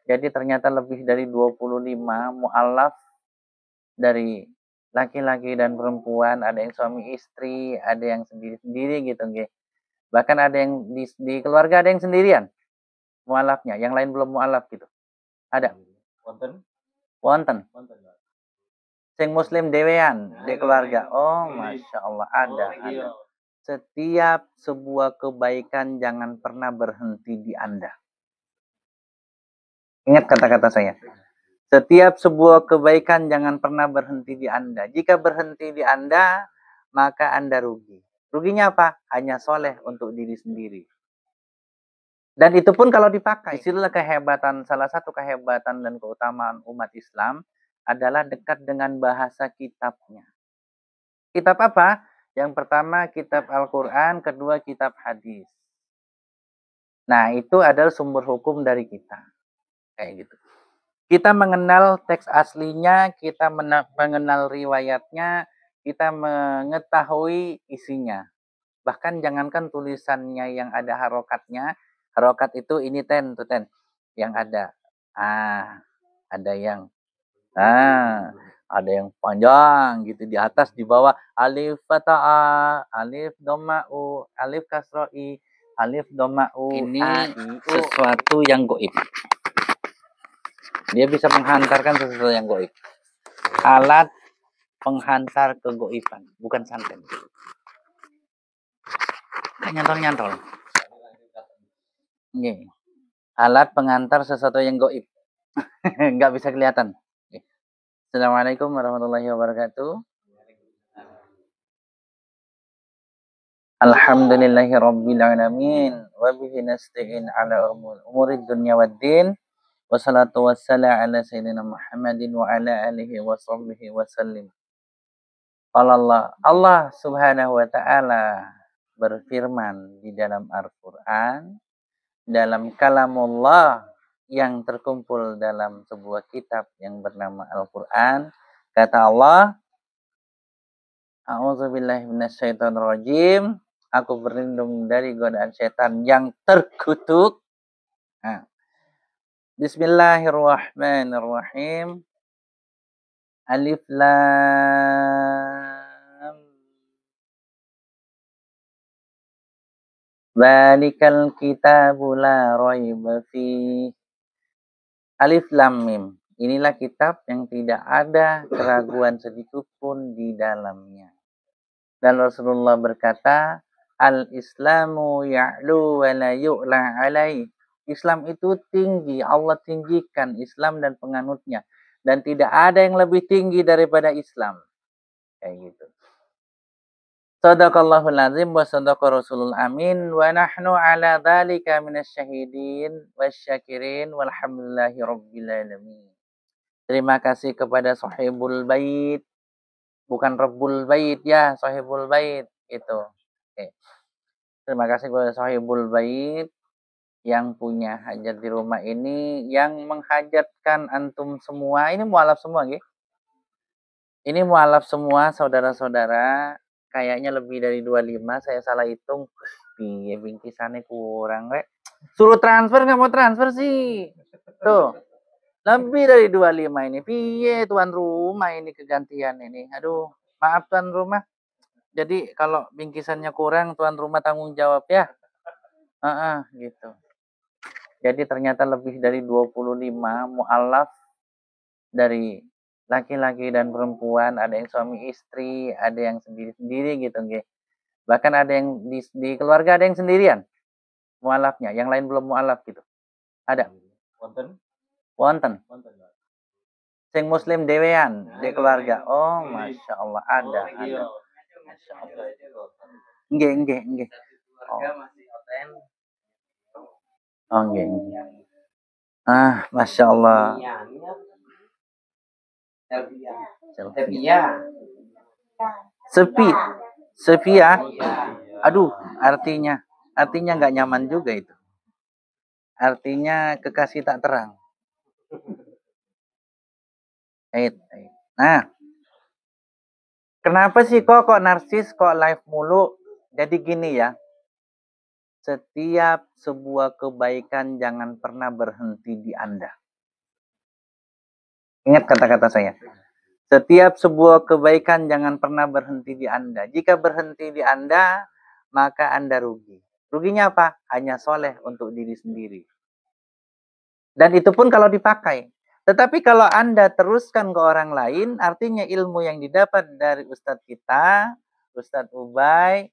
Jadi ternyata lebih dari 25 mu'alaf dari laki-laki dan perempuan, ada yang suami istri, ada yang sendiri-sendiri gitu nggih. Bahkan ada yang di keluarga ada yang sendirian mu'alafnya, yang lain belum mu'alaf gitu. Ada. Wonten? Wonten. Wonten, Pak. Sing muslim dewean di keluarga. Oh, Masya Allah, ada. Setiap sebuah kebaikan jangan pernah berhenti di Anda. Ingat kata-kata saya. Setiap sebuah kebaikan jangan pernah berhenti di Anda. Jika berhenti di Anda, maka Anda rugi. Ruginya apa? Hanya soleh untuk diri sendiri. Dan itu pun kalau dipakai. Disitulah kehebatan, salah satu kehebatan dan keutamaan umat Islam adalah dekat dengan bahasa kitabnya. Kitab apa? Yang pertama kitab Al-Quran, kedua kitab hadis. Nah, itu adalah sumber hukum dari kita. Kayak gitu. Kita mengenal teks aslinya, kita mengenal riwayatnya, kita mengetahui isinya. Bahkan jangankan tulisannya yang ada harokatnya, harokat itu ini ten, tuh ten, yang ada. Ada yang, ada yang panjang gitu di atas, di bawah alif fathah, alif doma'u, alif kasroi, alif doma'u. Ini sesuatu yang goib. Dia bisa menghantarkan sesuatu yang goib. Alat penghantar kegoiban, bukan santet. Kan nyantol-nyantol. Nih, alat pengantar sesuatu yang goib. Nggak bisa kelihatan. Assalamualaikum warahmatullahi wabarakatuh. Alhamdulillahi rabbil alamin. Wa bihi nasta'in ala umurid dunya waddin. Wassalatu wassalamu ala sayyidina Muhammadin wa ala alihi wa sahbihi wa sallim. Allah subhanahu wa ta'ala berfirman di dalam Al-Quran, dalam kalamullah yang terkumpul dalam sebuah kitab yang bernama Al-Quran. Kata Allah, A'udzubillahi minasyaitonirrajim. Aku berlindung dari godaan setan yang terkutuk. Nah, Bismillahirrahmanirrahim. Alif lam Dzalikal kitabu la raiba fi. Alif lam mim. Inilah kitab yang tidak ada keraguan sedikit pun di dalamnya. Dan Rasulullah berkata, Al-Islamu ya'lu wa la yu'la alaih. Islam itu tinggi, Allah tinggikan Islam dan penganutnya. Dan tidak ada yang lebih tinggi daripada Islam. Kayak gitu. Sadaqallahul azim wa sadaqa rasulul amin. Wa nahnu ala dhalika minasyahidin wasyakirin walhamdulillahi rabbil alamin. Terima kasih kepada sahibul bait. Bukan Rabbul Bait ya, Sahibul Bait itu. Oke. Terima kasih kepada Sahibul Bait yang punya hajat di rumah ini, yang menghajatkan antum semua. Ini mualaf semua, nggih. Ini mualaf semua saudara-saudara, kayaknya lebih dari 25, saya salah hitung. Piye bingkisannya kurang, rek. Suruh transfer nggak mau transfer sih. Tuh. Lebih dari 25 ini. Piye tuan rumah ini kegantian ini. Aduh, maaf tuan rumah. Jadi kalau bingkisannya kurang, tuan rumah tanggung jawab ya. Gitu. Jadi ternyata lebih dari 25 mu'alaf dari laki-laki dan perempuan, ada yang suami istri, ada yang sendiri-sendiri gitu nggih. Bahkan ada yang di keluarga ada yang sendirian mu'alafnya, yang lain belum mu'alaf gitu. Ada. Wonten? Wonten. Wonten, Pak. Sing muslim dewean di keluarga. Oh, Masya Allah, ada. Masya Allah. Nggih. Oh, nggih. Masya Allah. Sepi ya. Aduh, artinya nggak nyaman juga itu. Artinya kekasih tak terang. Nah, kenapa sih kok narsis, kok live mulu? Jadi gini ya, setiap sebuah kebaikan jangan pernah berhenti di Anda. Ingat kata-kata saya. Setiap sebuah kebaikan jangan pernah berhenti di Anda. Jika berhenti di Anda, maka Anda rugi. Ruginya apa? Hanya soleh untuk diri sendiri. Dan itu pun kalau dipakai. Tetapi kalau Anda teruskan ke orang lain, artinya ilmu yang didapat dari Ustadz kita, Ustadz Ubay,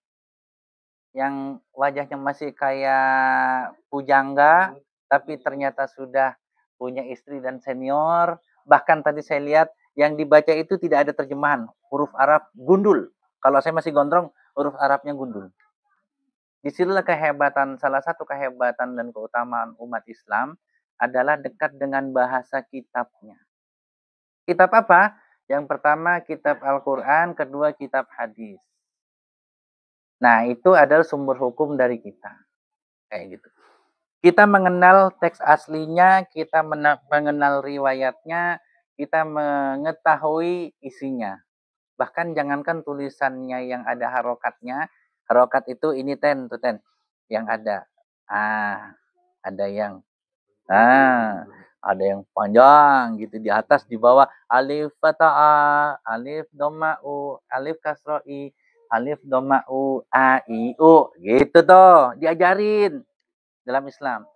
yang wajahnya masih kayak pujangga, tapi ternyata sudah punya istri dan senior. Bahkan tadi saya lihat yang dibaca itu tidak ada terjemahan. Huruf Arab gundul. Kalau saya masih gondrong, huruf Arabnya gundul. Disinilah kehebatan, salah satu kehebatan dan keutamaan umat Islam adalah dekat dengan bahasa kitabnya. Kitab apa? Yang pertama kitab Al-Quran, kedua kitab hadis. Nah, itu adalah sumber hukum dari kita. Kayak gitu. Kita mengenal teks aslinya, kita mengenal riwayatnya, kita mengetahui isinya. Bahkan jangankan tulisannya yang ada harokatnya, harokat itu ini ten, tuh ten, yang ada. Ada yang ada yang panjang gitu di atas, di bawah alif fathah, alif dhamma u, alif kasra i, alif dhamma u, a i u gitu toh, diajarin dalam Islam.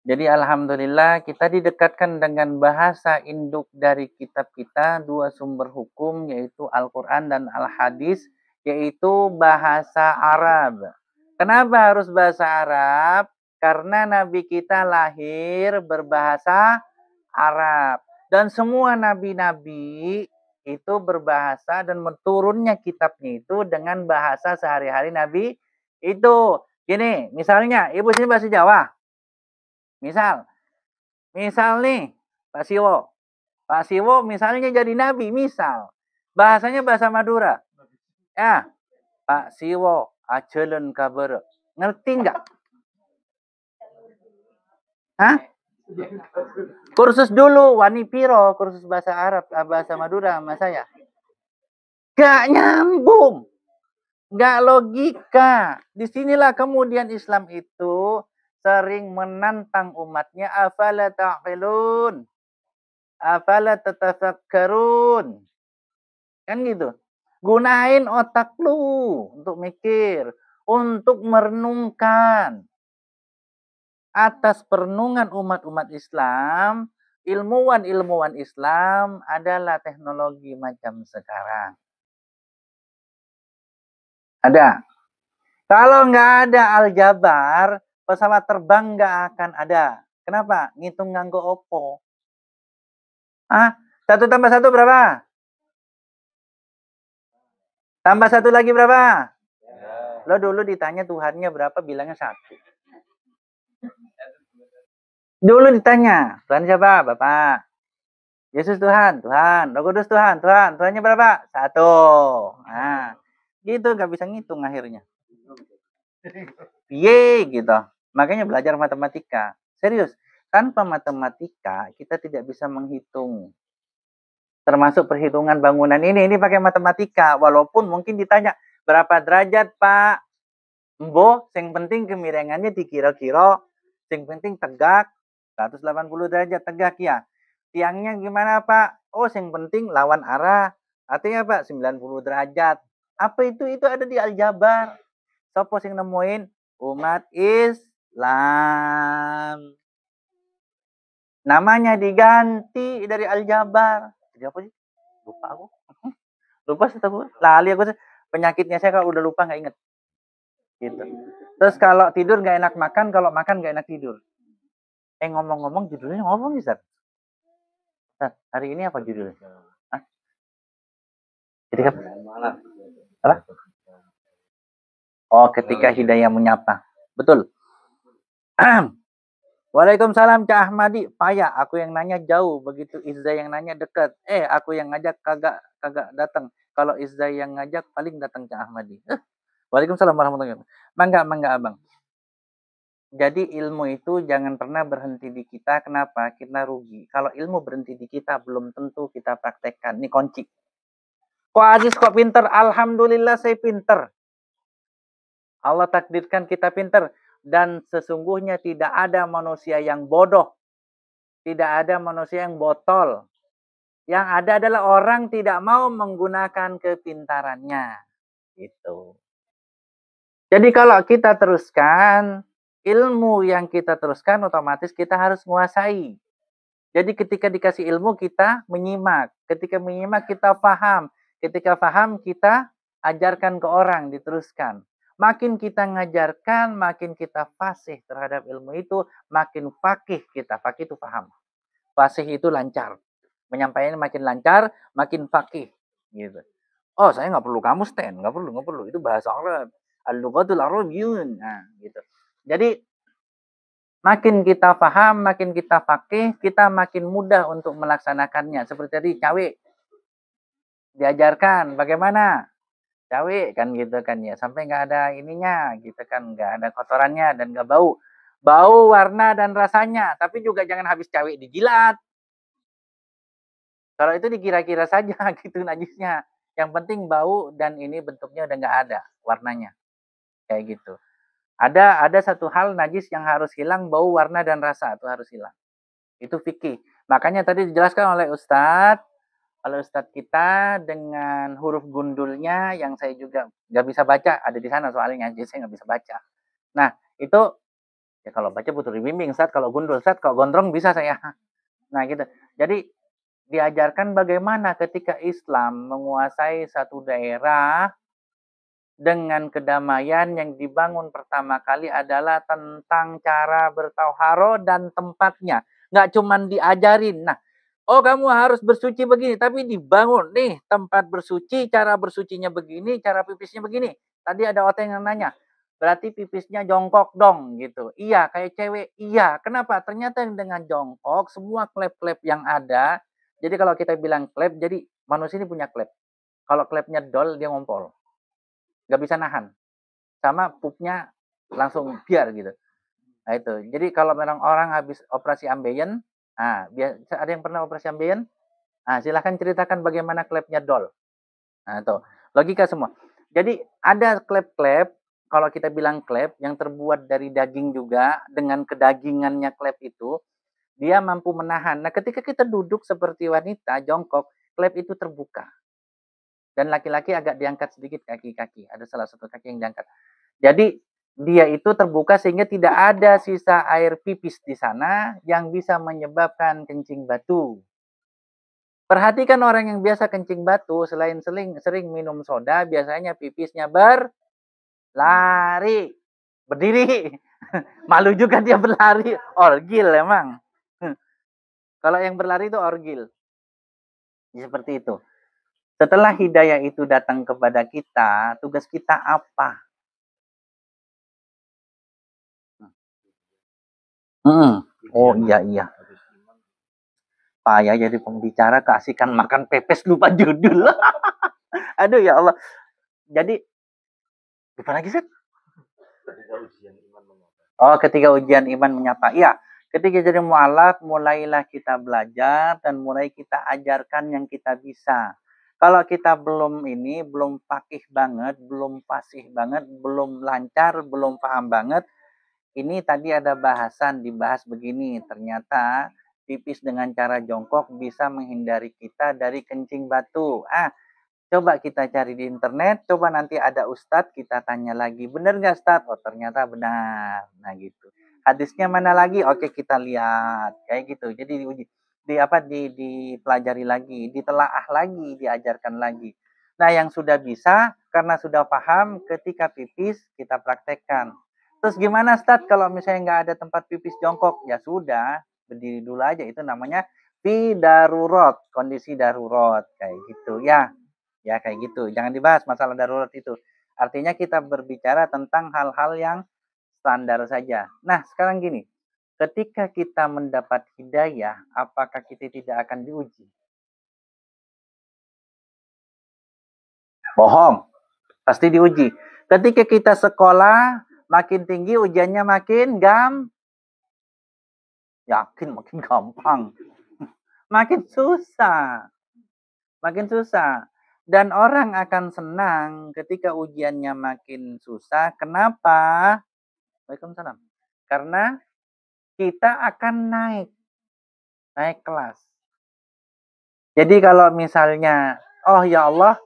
Jadi alhamdulillah kita didekatkan dengan bahasa induk dari kitab kita, dua sumber hukum yaitu Al-Qur'an dan Al-Hadis, yaitu bahasa Arab. Kenapa harus bahasa Arab? Karena Nabi kita lahir berbahasa Arab. Dan semua nabi-nabi itu berbahasa dan turunnya kitabnya itu dengan bahasa sehari-hari Nabi itu. Gini, misalnya ibu sini bahasa Jawa. Misal nih Pak Siwo. Pak Siwo misalnya jadi nabi, misal. Bahasanya bahasa Madura. Ya, Pak Siwo acelen kabar. Ngerti nggak? Hah? Kursus dulu, Wani Piro, kursus bahasa Arab, bahasa Madura sama saya. Gak nyambung. Gak logika. Disinilah kemudian Islam itu sering menantang umatnya, afala ta'qilun, afala tatafakkarun, kan gitu. Gunain otak lu untuk mikir, untuk merenungkan. Atas perenungan umat-umat Islam, ilmuwan-ilmuwan Islam adalah teknologi macam sekarang. Ada. Kalau nggak ada aljabar, pesawat terbang nggak akan ada. Kenapa? Ngitung nganggo opo. 1 tambah 1 berapa? Tambah 1 lagi berapa? Lo dulu ditanya Tuhannya berapa, bilangnya 1. Dulu ditanya, Tuhan siapa? Bapak. Yesus Tuhan, Tuhan. Roh Kudus Tuhan, Tuhan. Tuhannya berapa? 1. Nah, gitu nggak bisa ngitung akhirnya. Gitu. Makanya belajar matematika. Serius, tanpa matematika kita tidak bisa menghitung. Termasuk perhitungan bangunan ini pakai matematika. Walaupun mungkin ditanya, berapa derajat Pak? Mbo, yang penting kemiringannya dikira-kira, yang penting tegak, 180 derajat tegak ya. Tiangnya gimana Pak? Oh, yang penting lawan arah. Artinya Pak, 90 derajat. Apa itu? Itu ada di aljabar. Sopo sing nemuin? Umat Islam. Namanya diganti dari aljabar. Jadi apa sih? Lupa aku. Lupa sih aku. Lali aku sih. Penyakitnya saya kalau udah lupa nggak inget. Gitu. Terus kalau tidur nggak enak makan, kalau makan nggak enak tidur. Ngomong-ngomong judulnya ngomong nih, Ustaz. Hari ini apa judulnya? Ketika apa? Oh, ketika hidayah menyapa. Betul. Waalaikumsalam Cak Ahmadi. Payah, aku yang nanya jauh, begitu Izza yang nanya dekat. Aku yang ngajak kagak datang. Kalau Izza yang ngajak paling datang Cak Ahmadi. Waalaikumsalam warahmatullahi wabarakatuh. Mangga Abang. Jadi ilmu itu jangan pernah berhenti di kita. Kenapa? Kita rugi. Kalau ilmu berhenti di kita, belum tentu kita praktekkan. Ini kunci. Kok Aziz kok pinter? Alhamdulillah saya pinter. Allah takdirkan kita pinter. Dan sesungguhnya tidak ada manusia yang bodoh. Tidak ada manusia yang botol. Yang ada adalah orang tidak mau menggunakan kepintarannya. Gitu. Jadi kalau kita teruskan, ilmu yang kita teruskan otomatis kita harus menguasai. Jadi ketika dikasih ilmu kita menyimak, ketika menyimak kita paham, ketika paham kita ajarkan ke orang, diteruskan. Makin kita ngajarkan, makin kita fasih terhadap ilmu itu, makin fakih kita. Fakih itu paham. Fasih itu lancar. Menyampaikan makin lancar, makin fakih. Gitu. Oh, saya nggak perlu kamus, Ten. Nggak perlu. Itu bahasa Arab. Al-lughatul Arabiyyun. Nah, gitu. Jadi makin kita paham, makin kita fakih, kita makin mudah untuk melaksanakannya. Seperti tadi cawe diajarkan bagaimana cawe kan gitu kan ya, sampai nggak ada ininya gitu kan, nggak ada kotorannya dan nggak bau. Bau, warna dan rasanya, tapi juga jangan habis cawe dijilat. Kalau itu dikira-kira saja gitu najisnya. Yang penting bau dan ini bentuknya udah nggak ada warnanya. Kayak gitu. Ada satu hal najis yang harus hilang, bau, warna dan rasa itu harus hilang. Itu fikih. Makanya tadi dijelaskan oleh Ustadz kita dengan huruf gundulnya yang saya juga nggak bisa baca, ada di sana soalnya, jadi saya nggak bisa baca. Nah, itu ya kalau baca butuh dibimbing, Ustadz. Kalau gundul, Ustadz, kalau gondrong bisa saya. Nah, gitu. Jadi diajarkan bagaimana ketika Islam menguasai satu daerah dengan kedamaian yang dibangun pertama kali adalah tentang cara bertauharo dan tempatnya. Nggak cuma diajarin. Nah, oh kamu harus bersuci begini, tapi dibangun nih tempat bersuci, cara bersucinya begini, cara pipisnya begini. Tadi ada orang yang nanya, berarti pipisnya jongkok dong gitu. Iya, kayak cewek. Iya, kenapa? Ternyata dengan jongkok semua klep-klep yang ada. Jadi kalau kita bilang klep, jadi manusia ini punya klep. Kalau klepnya dol, dia ngompol. Nggak bisa nahan. Sama pupnya langsung biar gitu. Nah itu. Jadi kalau memang orang habis operasi ambeien, ada yang pernah operasi ambeien? Nah, silahkan ceritakan bagaimana klepnya dol. Nah, itu. Logika semua. Jadi ada klep-klep, kalau kita bilang klep, yang terbuat dari daging juga, dengan kedagingannya klep itu, dia mampu menahan. Nah, ketika kita duduk seperti wanita, jongkok, klep itu terbuka. Dan laki-laki agak diangkat sedikit kaki-kaki. Ada salah satu kaki yang diangkat. Jadi dia itu terbuka sehingga tidak ada sisa air pipis di sana yang bisa menyebabkan kencing batu. Perhatikan orang yang biasa kencing batu, selain sering minum soda, biasanya pipisnya berlari, berdiri. Malu juga dia berlari, orgil emang. Kalau yang berlari itu orgil. Ya, seperti itu. Setelah hidayah itu datang kepada kita, tugas kita apa? Oh iya iya. Payah jadi pembicara, keasikan makan pepes lupa judul. Aduh ya Allah. Jadi lupa lagi sih. Oh, ketika ujian iman menyapa. Iya, ketika jadi mualaf mulailah kita belajar dan mulai kita ajarkan yang kita bisa. Kalau kita belum fakih banget, belum fasih banget, belum lancar, belum paham banget, ini tadi ada bahasan dibahas begini, ternyata pipis dengan cara jongkok bisa menghindari kita dari kencing batu. Coba kita cari di internet, coba nanti ada ustadz, kita tanya lagi, benar nggak ustadz? Oh ternyata benar. Nah gitu. Hadisnya mana lagi? Oke kita lihat, kayak gitu. Jadi diuji, dipelajari lagi, ditelaah lagi, diajarkan lagi. Nah yang sudah bisa, karena sudah paham, ketika pipis kita praktekkan. Terus gimana ustadz kalau misalnya nggak ada tempat pipis jongkok? Ya sudah, berdiri dulu aja. Itu namanya fi darurat, kondisi darurat kayak gitu ya. Ya kayak gitu. Jangan dibahas masalah darurat itu. Artinya kita berbicara tentang hal-hal yang standar saja. Nah, sekarang gini. Ketika kita mendapat hidayah, apakah kita tidak akan diuji? Bohong. Pasti diuji. Ketika kita sekolah, makin tinggi ujiannya makin yakin makin gampang. Makin susah. Makin susah. Dan orang akan senang ketika ujiannya makin susah. Kenapa? Waalaikumsalam. Karena kita akan naik kelas. Jadi kalau misalnya, oh ya Allah,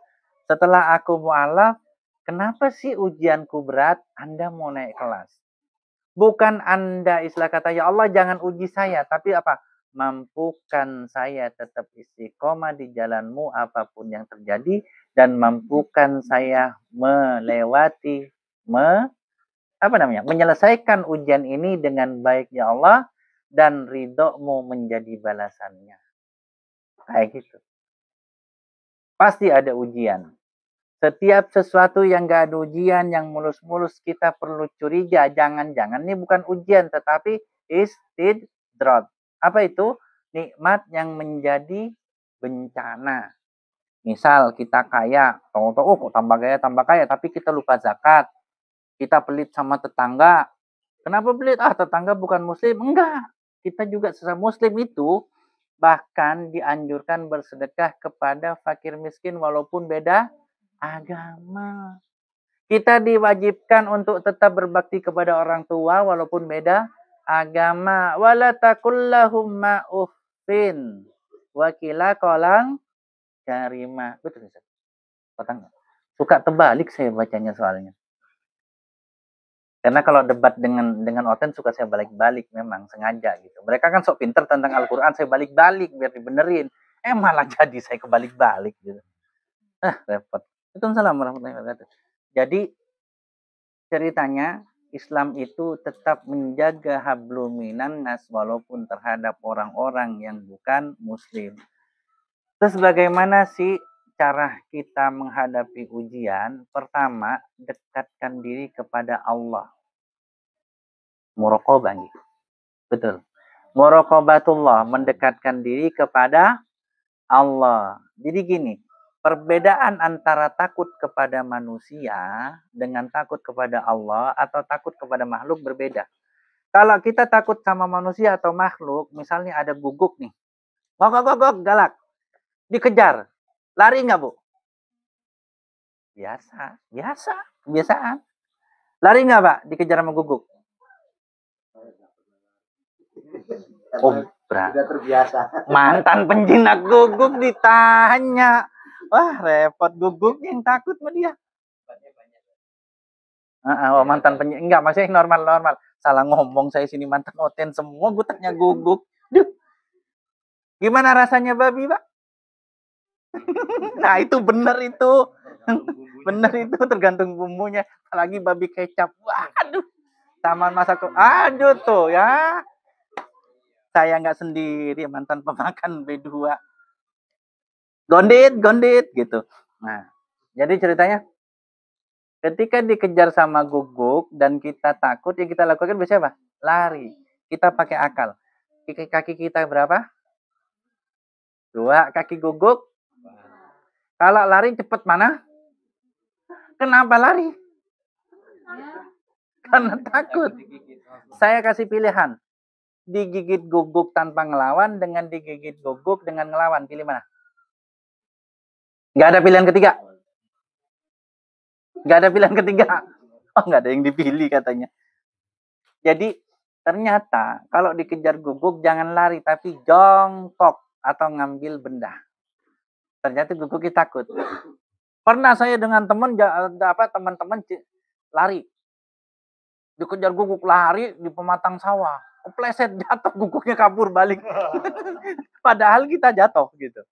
setelah aku mu'alaf, kenapa sih ujianku berat? Anda mau naik kelas. Bukan Anda istilah kata, ya Allah jangan uji saya. Tapi apa? Mampukan saya tetap istiqomah di jalanmu apapun yang terjadi. Dan mampukan saya melewati, menyelesaikan ujian ini dengan baik ya Allah. Dan ridhomu menjadi balasannya. Kayak gitu. Pasti ada ujian. Setiap sesuatu yang gak ada ujian, yang mulus-mulus, kita perlu curiga. Jangan-jangan ini bukan ujian, tetapi istidrat. Apa itu? Nikmat yang menjadi bencana. Misal kita kaya, tahu-tahu kok tambah kaya, tapi kita lupa zakat. Kita pelit sama tetangga. Kenapa pelit? Tetangga bukan muslim. Enggak. Kita juga sesama muslim itu bahkan dianjurkan bersedekah kepada fakir miskin walaupun beda agama. Kita diwajibkan untuk tetap berbakti kepada orang tua walaupun beda agama. Wala taqullahum ma'uffin. Wakila kolang karimah. Betul, Ustaz? Suka terbalik saya bacanya soalnya. Karena kalau debat dengan Oten suka saya balik-balik memang sengaja gitu. Mereka kan sok pinter tentang Al-Quran, saya balik-balik biar dibenerin. Malah jadi saya kebalik-balik gitu. Repot. Waalaikumsalam warahmatullahi wabarakatuh. Jadi ceritanya Islam itu tetap menjaga hablum minan nas walaupun terhadap orang-orang yang bukan muslim. Terus bagaimana sih cara kita menghadapi ujian? Pertama, dekatkan diri kepada Allah. Muraqabah gitu. Betul. Muraqabatullah, mendekatkan diri kepada Allah. Jadi gini, perbedaan antara takut kepada manusia dengan takut kepada Allah atau takut kepada makhluk berbeda. Kalau kita takut sama manusia atau makhluk, misalnya ada guguk nih. Gok, galak. Dikejar. Lari nggak, Bu? Biasa. Kebiasaan. Lari nggak, Pak? Dikejar sama guguk? Oh, sudah terbiasa. Mantan penjinak guguk ditanya. Wah, repot guguk yang takut sama dia. Mantan penjinak. Enggak, maksudnya normal. Salah ngomong saya sini mantan Oten semua. Gue tanya guguk. Duh. Gimana rasanya babi, Pak? Nah, itu benar itu. Benar itu tergantung bumbunya. Apalagi babi kecap. Waduh. Taman masak. Aduh tuh ya. Saya nggak sendiri, mantan pemakan B2. Gondit gitu. Nah, jadi ceritanya ketika dikejar sama guguk dan kita takut, yang kita lakukan biasanya apa? Lari. Kita pakai akal. Kaki kita berapa? 2. Kaki guguk. Kalau lari cepat mana? Kenapa lari? Karena takut. Saya kasih pilihan. Digigit guguk tanpa ngelawan dengan digigit guguk dengan ngelawan. Pilih mana? Nggak ada pilihan ketiga. Nggak ada pilihan ketiga. Oh, nggak ada yang dipilih katanya. Jadi ternyata kalau dikejar guguk jangan lari tapi jongkok atau ngambil benda. Ternyata guguknya takut. Pernah saya dengan teman-teman lari. Dikejar guguk lari di pematang sawah. Kepleset jatuh, guguknya kabur balik. Padahal kita jatuh gitu.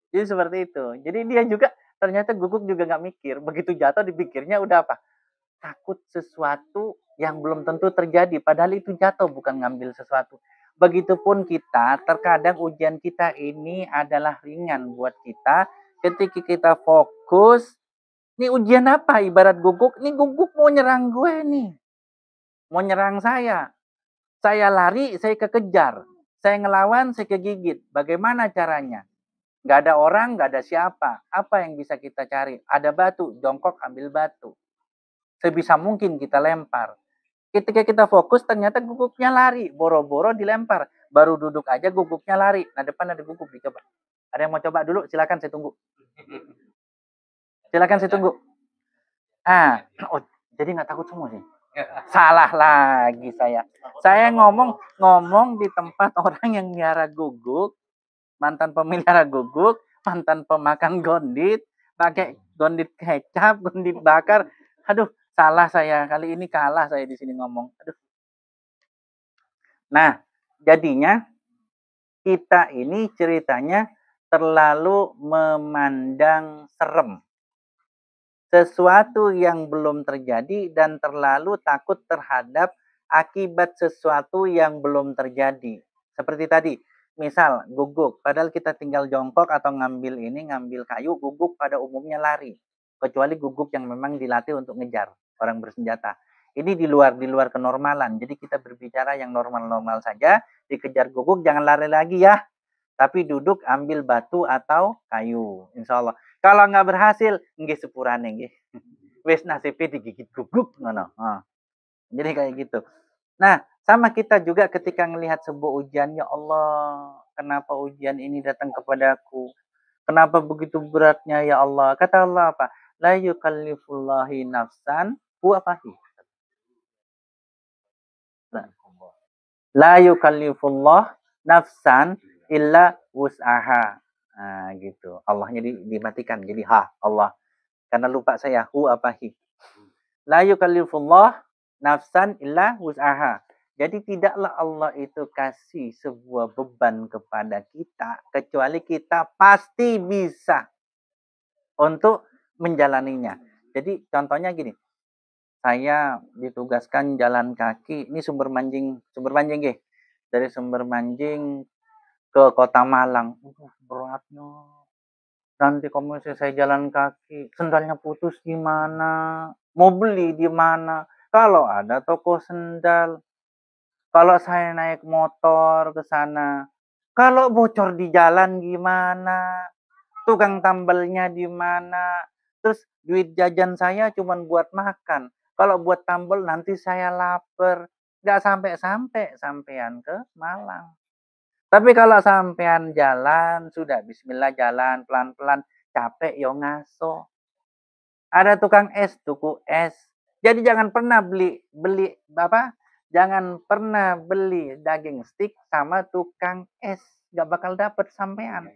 Jadi seperti itu. Jadi dia juga ternyata guguk juga nggak mikir. Begitu jatuh dipikirnya udah apa? Takut sesuatu yang belum tentu terjadi. Padahal itu jatuh bukan ngambil sesuatu. Begitupun kita, terkadang ujian kita ini adalah ringan buat kita. Ketika kita fokus, ini ujian apa? Ibarat guguk, ini guguk mau nyerang gue nih. Mau nyerang saya. Saya lari, saya kekejar. Saya ngelawan, saya kegigit. Bagaimana caranya? Gak ada orang, gak ada siapa. Apa yang bisa kita cari? Ada batu, jongkok ambil batu. Sebisa mungkin kita lempar. Ketika kita fokus, ternyata guguknya lari. Boro-boro dilempar. Baru duduk aja guguknya lari. Nah, depan ada guguk, dicoba. Ada yang mau coba dulu? Silakan, saya tunggu. Silakan, saya tunggu. Jadi nggak takut semua sih. Salah lagi saya. Saya ngomong di tempat orang yang miara guguk. mantan pemelihara guguk, mantan pemakan gondit, pakai gondit kecap, gondit bakar. Aduh, salah saya. Kali ini kalah saya di sini ngomong. Aduh. Nah, jadinya kita ini ceritanya terlalu memandang serem sesuatu yang belum terjadi dan terlalu takut terhadap akibat sesuatu yang belum terjadi. Seperti tadi, misal guguk, padahal kita tinggal jongkok atau ngambil kayu, guguk pada umumnya lari. Kecuali guguk yang memang dilatih untuk ngejar orang bersenjata. Ini di luar kenormalan. Jadi kita berbicara yang normal-normal saja, dikejar guguk jangan lari lagi ya. Tapi duduk ambil batu atau kayu, insya Allah. Kalau nggak berhasil, nggih sepurane nggih. Wis nasibe digigit guguk ngono. Jadi kayak gitu. Nah, sama kita juga ketika melihat sebuah ujian, ya Allah, kenapa ujian ini datang kepadaku? Kenapa begitu beratnya ya Allah? Kata Allah apa? La yukallifullahi nafsan huwa fahi. La yukallifullah nafsan illa wus'aha. Nah, gitu. Allahnya dimatikan jadi Allah. Karena lupa saya hu apa hi. La yukallifullah nafsan illa wus'aha. Jadi tidaklah Allah itu kasih sebuah beban kepada kita kecuali kita pasti bisa untuk menjalaninya. Jadi contohnya gini, saya ditugaskan jalan kaki, ini sumber manjing nggih. Dari sumber manjing ke Kota Malang. Beratnya. Nanti kalau misalnya saya jalan kaki, sendalnya putus gimana? Mau beli di mana? Kalau ada toko sendal, kalau saya naik motor ke sana, kalau bocor di jalan gimana? Tukang tambelnya di mana? Terus duit jajan saya cuma buat makan. Kalau buat tambel nanti saya lapar. Nggak sampai-sampai sampean ke Malang. Tapi kalau sampean jalan, sudah bismillah jalan pelan-pelan, capek yo ngaso. Ada tukang es, tuku es. Jadi jangan pernah beli apa? Jangan pernah beli daging stick sama tukang es. Gak bakal dapet sampean.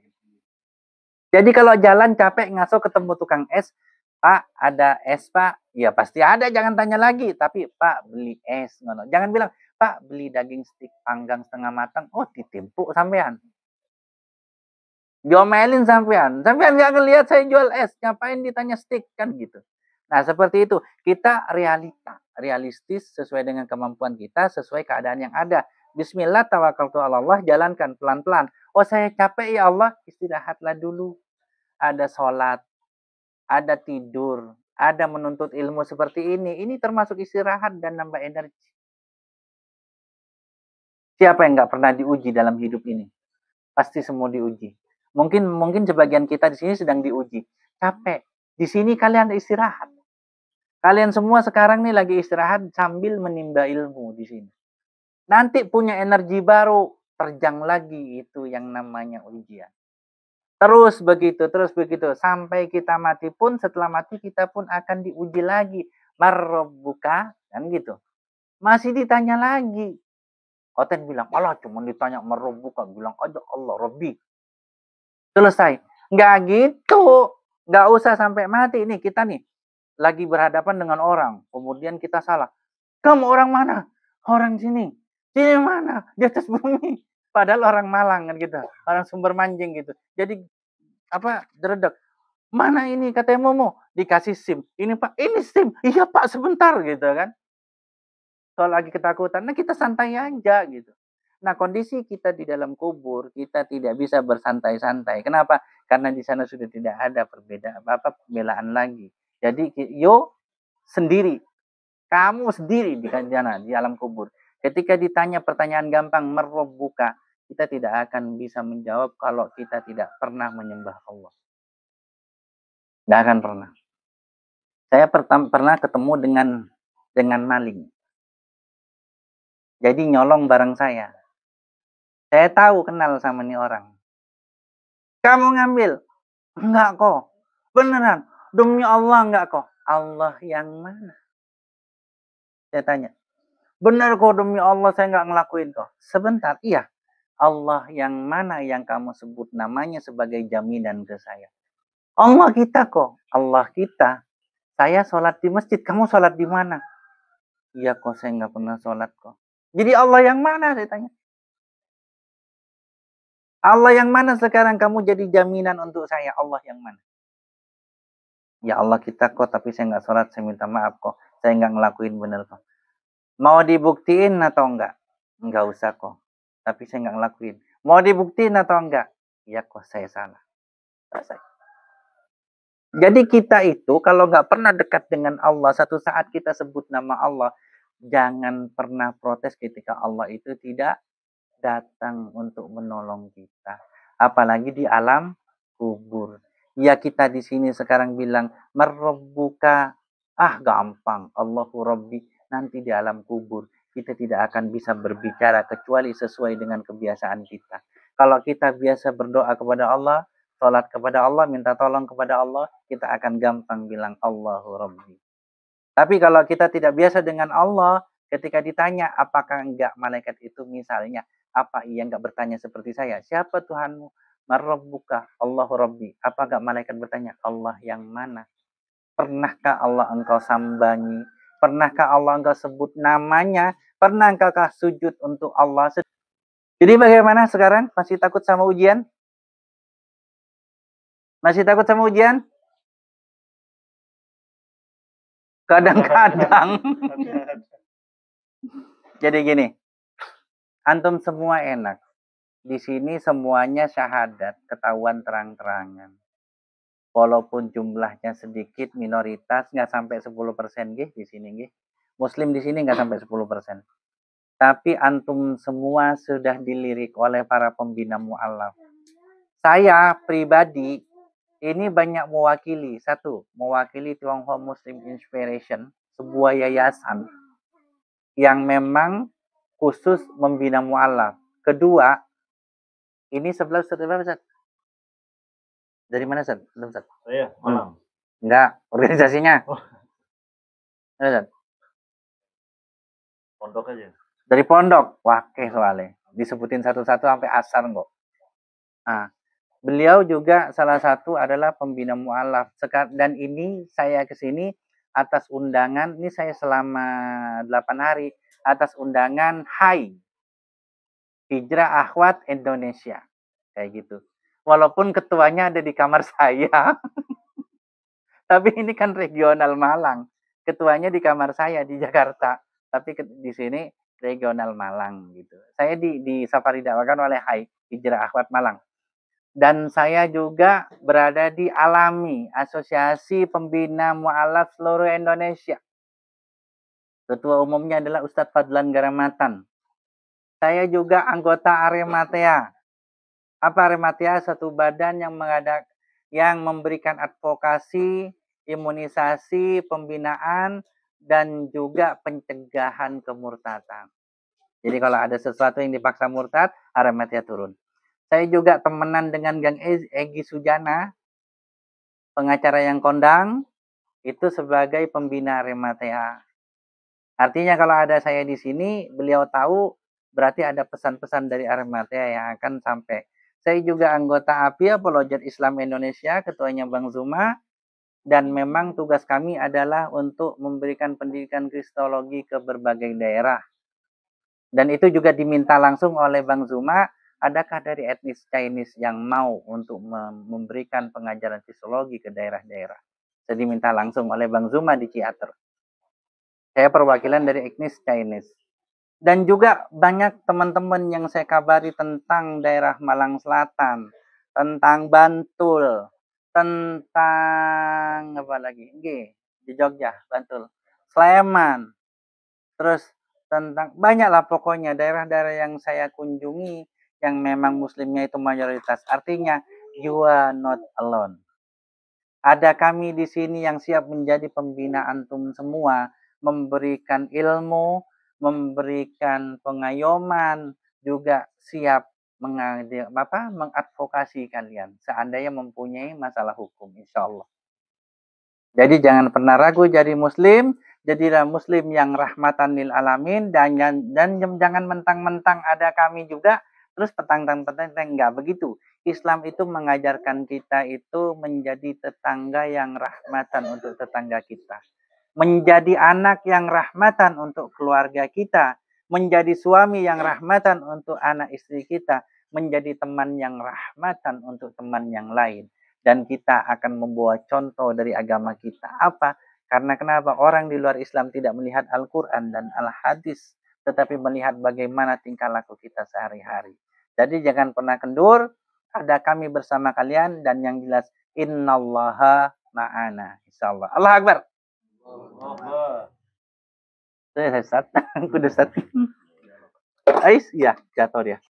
Jadi kalau jalan capek ngaso ketemu tukang es, Pak ada es Pak? Ya pasti ada, jangan tanya lagi. Tapi Pak beli es. Jangan bilang, Pak beli daging stick panggang setengah matang. Oh ditimpuk sampean. Diomelin sampean. Sampean nggak ngelihat saya jual es. Ngapain ditanya stick kan gitu. Nah seperti itu. Kita realistis sesuai dengan kemampuan kita, sesuai keadaan yang ada. Bismillah tawakkaltu ala Allah, jalankan pelan-pelan. Oh saya capek ya Allah, istirahatlah dulu. Ada sholat, ada tidur, ada menuntut ilmu seperti ini. Ini termasuk istirahat dan nambah energi. Siapa yang nggak pernah diuji dalam hidup ini? Pasti semua diuji. Mungkin sebagian kita di sini sedang diuji. Capek. Di sini kalian istirahat. Kalian semua sekarang nih lagi istirahat sambil menimba ilmu di sini. Nanti punya energi baru, terjang lagi itu yang namanya ujian. Terus begitu. Sampai kita mati pun, setelah mati kita pun akan diuji lagi. Marrabbuka, kan gitu. Masih ditanya lagi. Oten bilang, Allah cuma ditanya marrabbuka. Bilang aja Allah, Rabbi. Selesai. Nggak gitu. Nggak usah sampai mati. Nih kita nih lagi berhadapan dengan orang. Kemudian kita salah. Kamu orang mana? Orang sini. Sini mana? Di atas bumi. Padahal orang Malang kan gitu. Orang Sumber Manjing gitu. Jadi apa deredek. Mana ini katanya Momo? Dikasih SIM. Ini Pak, ini SIM. Iya Pak sebentar gitu kan. Kalau lagi ketakutan, nah kita santai aja gitu. Nah, kondisi kita di dalam kubur, kita tidak bisa bersantai-santai. Kenapa? Karena di sana sudah tidak ada perbedaan pembelaan lagi. Jadi sendiri, kamu sendiri di sana di alam kubur. Ketika ditanya pertanyaan gampang merbuka, kita tidak akan bisa menjawab kalau kita tidak pernah menyembah Allah. Tidak akan pernah. Saya pernah ketemu dengan maling. Jadi nyolong barang saya. Saya tahu kenal sama nih orang. Kamu ngambil? Enggak kok. Beneran? Demi Allah enggak kok. Allah yang mana? Saya tanya. Benar kok demi Allah saya enggak ngelakuin kok. Sebentar, iya. Allah yang mana yang kamu sebut namanya sebagai jaminan ke saya? Allah kita kok. Allah kita. Saya sholat di masjid. Kamu sholat di mana? Iya kok, saya nggak pernah sholat kok. Jadi Allah yang mana, saya tanya. Allah yang mana sekarang kamu jadi jaminan untuk saya? Allah yang mana? Ya Allah kita kok, tapi saya nggak sholat. Saya minta maaf kok. Saya nggak ngelakuin bener kok. Mau dibuktiin atau enggak? Enggak usah kok. Tapi saya nggak ngelakuin. Mau dibuktiin atau enggak? Iya kok, saya salah. Selesai. Jadi kita itu kalau nggak pernah dekat dengan Allah, satu saat kita sebut nama Allah, jangan pernah protes ketika Allah itu tidak datang untuk menolong kita. Apalagi di alam kubur. Ya kita di sini sekarang bilang, "Marabbuka." Ah gampang, Allahu Rabbi. Nanti di alam kubur kita tidak akan bisa berbicara kecuali sesuai dengan kebiasaan kita. Kalau kita biasa berdoa kepada Allah, sholat kepada Allah, minta tolong kepada Allah, kita akan gampang bilang Allahu Rabbi. Tapi kalau kita tidak biasa dengan Allah, ketika ditanya apakah enggak malaikat itu misalnya, apa ia enggak bertanya seperti saya? Siapa Tuhanmu? Marabbuka? Allahu Rabbi. Apa enggak malaikat bertanya? Allah yang mana? Pernahkah Allah engkau sambangi? Pernahkah Allah engkau sebut namanya? Pernahkah sujud untuk Allah? Jadi bagaimana sekarang? Masih takut sama ujian? Masih takut sama ujian? Kadang-kadang. Jadi gini, antum semua enak. Di sini semuanya syahadat, ketahuan terang-terangan. Walaupun jumlahnya sedikit, minoritas, nggak sampai 10% di sini. Muslim di sini nggak sampai 10%. Tapi antum semua sudah dilirik oleh para pembina mu'alaf. Saya pribadi, ini banyak mewakili. Satu, mewakili Tionghoa Muslim Inspiration, sebuah yayasan yang memang khusus membina mu'alaf. Kedua, ini sebelah Ustaz, dari mana Ustaz? Belum Ustaz? Saya Malang. Enggak, organisasinya. Ustaz? Pondok aja. Dari pondok. Wah, soalnya. Disebutin satu-satu sampai asar kok. Nah, beliau juga salah satu adalah pembina mu'alaf. Dan ini saya ke sini atas undangan, ini saya selama 8 hari, atas undangan HAI. Hijrah Akhwat Indonesia. Kayak gitu. Walaupun ketuanya ada di kamar saya. Tapi ini kan regional Malang. Ketuanya di kamar saya di Jakarta. Tapi di sini regional Malang gitu. Saya di safari dakwakan oleh HAI, Hijrah Akhwat Malang. Dan saya juga berada di ALAMI, Asosiasi Pembina Mu'alaf Seluruh Indonesia. Ketua umumnya adalah Ustadz Fadlan Garamatan. Saya juga anggota Arematea. Apa Arematea? Satu badan yang memberikan advokasi, imunisasi, pembinaan, dan juga pencegahan kemurtadan. Jadi kalau ada sesuatu yang dipaksa murtad, Arematea turun. Saya juga temenan dengan Gang Egy Sujana, pengacara yang kondang, itu sebagai pembina Arematea. Artinya kalau ada saya di sini, beliau tahu berarti ada pesan-pesan dari Arematea yang akan sampai. Saya juga anggota API, Apologet Islam Indonesia, ketuanya Bang Zuma, dan memang tugas kami adalah untuk memberikan pendidikan kristologi ke berbagai daerah. Dan itu juga diminta langsung oleh Bang Zuma, adakah dari etnis Chinese yang mau untuk memberikan pengajaran kristologi ke daerah-daerah. Saya diminta langsung oleh Bang Zuma di Ciater. Saya perwakilan dari etnis Chinese. Dan juga banyak teman-teman yang saya kabari tentang daerah Malang Selatan, tentang Bantul, tentang apa lagi? Di Jogja, Bantul. Sleman. Terus tentang banyaklah pokoknya daerah-daerah yang saya kunjungi yang memang muslimnya itu mayoritas. Artinya you are not alone. Ada kami di sini yang siap menjadi pembina antum semua, memberikan ilmu, memberikan pengayoman, juga siap mengadvokasi kalian seandainya mempunyai masalah hukum, insya Allah. Jadi jangan pernah ragu jadi muslim, jadilah muslim yang rahmatan lil alamin, dan jangan mentang-mentang ada kami juga terus petang-petang enggak begitu. Islam itu mengajarkan kita itu menjadi tetangga yang rahmatan untuk tetangga kita. Menjadi anak yang rahmatan untuk keluarga kita. Menjadi suami yang rahmatan untuk anak istri kita. Menjadi teman yang rahmatan untuk teman yang lain. Dan kita akan membawa contoh dari agama kita. Apa? Karena kenapa? Orang di luar Islam tidak melihat Al-Quran dan Al-Hadis. Tetapi melihat bagaimana tingkah laku kita sehari-hari. Jadi jangan pernah kendur. Ada kami bersama kalian. Dan yang jelas, innallaha ma'ana. Insyaallah. Allah Akbar. Saya Ustaz. Kudu Ustaz. Ais, ya, jatuh dia.